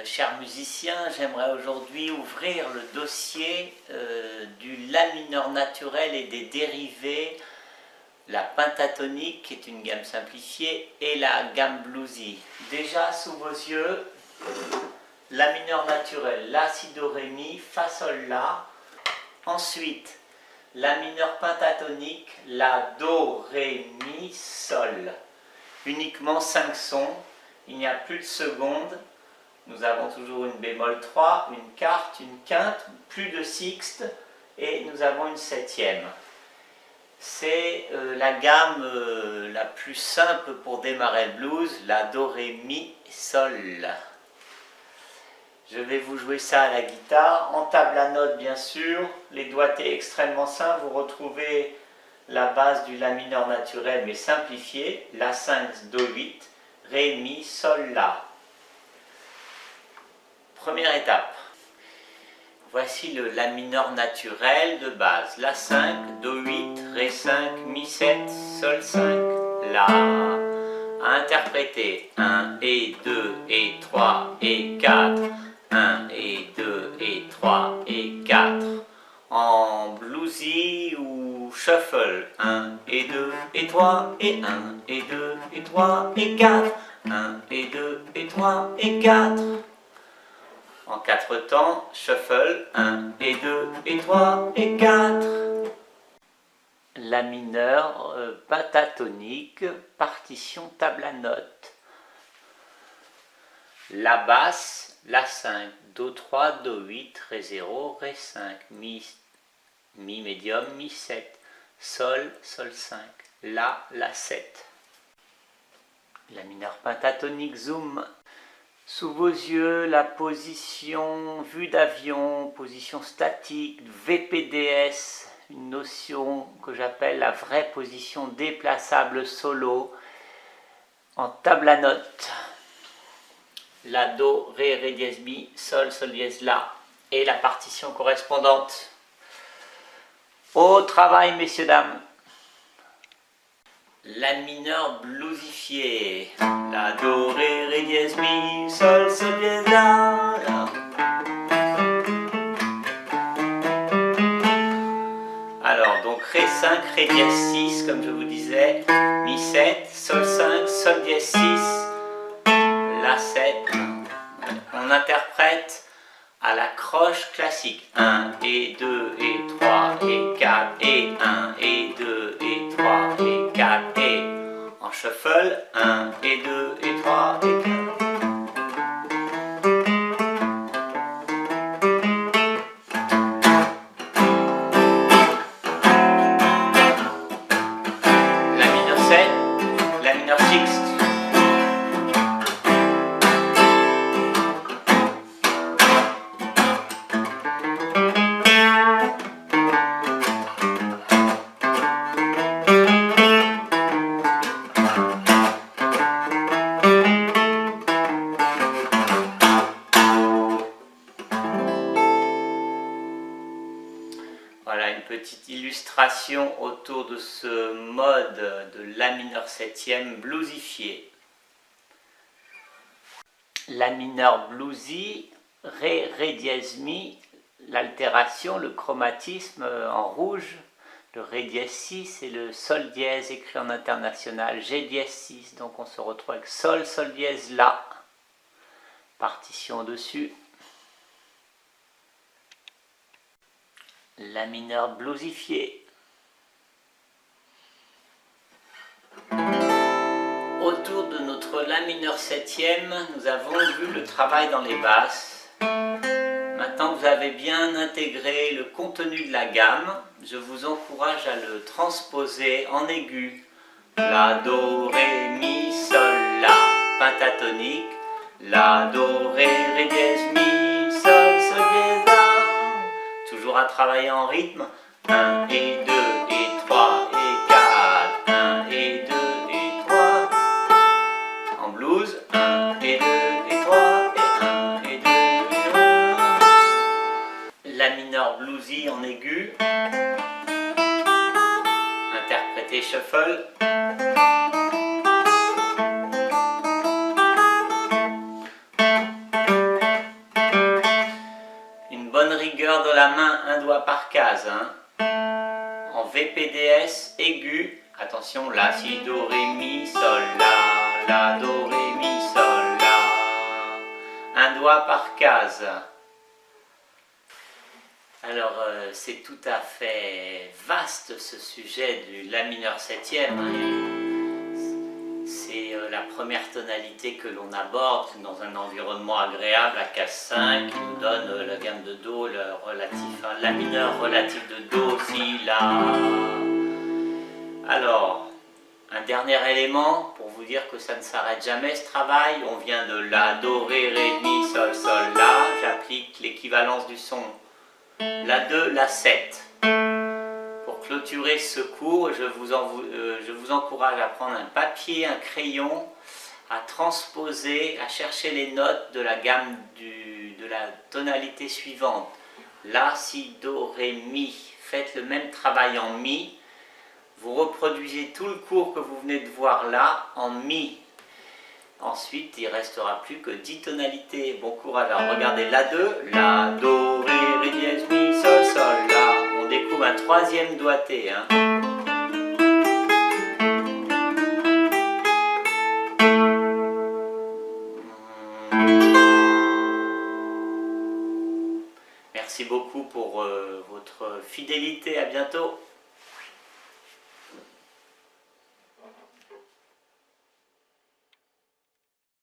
Chers musiciens, j'aimerais aujourd'hui ouvrir le dossier du La mineur naturel et des dérivés, la pentatonique qui est une gamme simplifiée et la gamme bluesy. Déjà sous vos yeux, La mineur naturel, La, Si, Do, Ré, Mi, Fa, Sol, La. Ensuite, La mineur pentatonique, La, Do, Ré, Mi, Sol. Uniquement 5 sons, il n'y a plus de seconde. Nous avons toujours une bémol 3, une quarte, une quinte, plus de sixte et nous avons une septième. C'est la gamme la plus simple pour démarrer le blues, la Do, Ré, Mi, Sol. Je vais vous jouer ça à la guitare, en table à notes bien sûr, les doigtés extrêmement simples, vous retrouvez la base du La mineur naturel mais simplifié, La 5, Do 8, Ré, Mi, Sol, La. Première étape, voici le La mineur naturel de base, La 5, Do 8, Ré 5, Mi 7, Sol 5, La. À interpréter 1 et 2 et 3 et 4, 1 et 2 et 3 et 4, en bluesy ou shuffle, 1 et 2 et 3 et 1 et 2 et 3 et 4, 1 et 2 et 3 et 4. En 4 temps, shuffle, 1 et 2 et 3 et 4. La mineur pentatonique, partition table à notes. La basse, La 5, Do 3, Do 8, Ré 0, Ré 5, Mi médium, Mi 7, Sol, Sol 5, La 7. La mineur pentatonique zoom. Sous vos yeux, la position vue d'avion, position statique, VPDS, une notion que j'appelle la vraie position déplaçable solo, en table à notes. La, Do, Ré, Ré dièse, Mi, Sol, Sol dièse, La, et la partition correspondante. Au travail, messieurs, dames. La mineur bluesifiée, La, Do, Ré, Ré dièse, Mi, Sol, Sol dièse, La, La. Alors, donc Ré 5, Ré dièse 6, comme je vous disais, Mi 7, Sol 5, Sol dièse 6, La 7. On interprète à la croche classique, 1 et 2 et 3 et 4 et 1 et 2 et 3 et 4 et en shuffle, 1 et 2 et 3 et 4. La mineur 7, la mineur sixte. Voilà une petite illustration autour de ce mode de La mineur septième bluesifié. La mineur bluesy, Ré, Ré dièse, Mi, l'altération, le chromatisme en rouge, le Ré dièse 6 et le Sol dièse écrit en international, G dièse 6, donc on se retrouve avec Sol, Sol dièse, La, partition dessus. La mineur bluesifiée. Autour de notre La mineur septième, nous avons vu le travail dans les basses. Maintenant que vous avez bien intégré le contenu de la gamme, je vous encourage à le transposer en aigu. La, Do, Ré, Mi, Sol, La, pentatonique. La, Do, Ré, Ré dièse, Mi, Sol, Sol dièse, La. Toujours à travailler en rythme. 1 et 2 et 3 et 4. 1 et 2 et 3. En blues. 1 et 2 et 3 et 1 et 2 et 3. La mineur bluesy en aigu. Interprété shuffle. la main, un doigt par case, hein. En VPDS aigu, attention, la, si, do, ré, mi, sol, la, do, ré, mi, sol, la. Un doigt par case. Alors, c'est tout à fait vaste ce sujet du La mineur septième. C'est la première tonalité que l'on aborde dans un environnement agréable à case 5 qui nous donne la gamme de Do, le relatif, La mineur relatif de Do, Si, La. Alors, un dernier élément pour vous dire que ça ne s'arrête jamais ce travail. On vient de La, Do, Ré, Ré, Mi, Sol, Sol, La. J'applique l'équivalence du son La 2, La 7. Pour clôturer ce cours, je vous encourage à prendre un papier, un crayon, à transposer, à chercher les notes de la gamme de la tonalité suivante. La, Si, Do, Ré, Mi. Faites le même travail en Mi. Vous reproduisez tout le cours que vous venez de voir là en Mi. Ensuite, il ne restera plus que 10 tonalités. Bon courage. Alors regardez La 2, La, Do, Ré, Ré dièse, Mi, Sol, Sol, La. On découvre un troisième doigté. Hein. Merci beaucoup pour votre fidélité. À bientôt.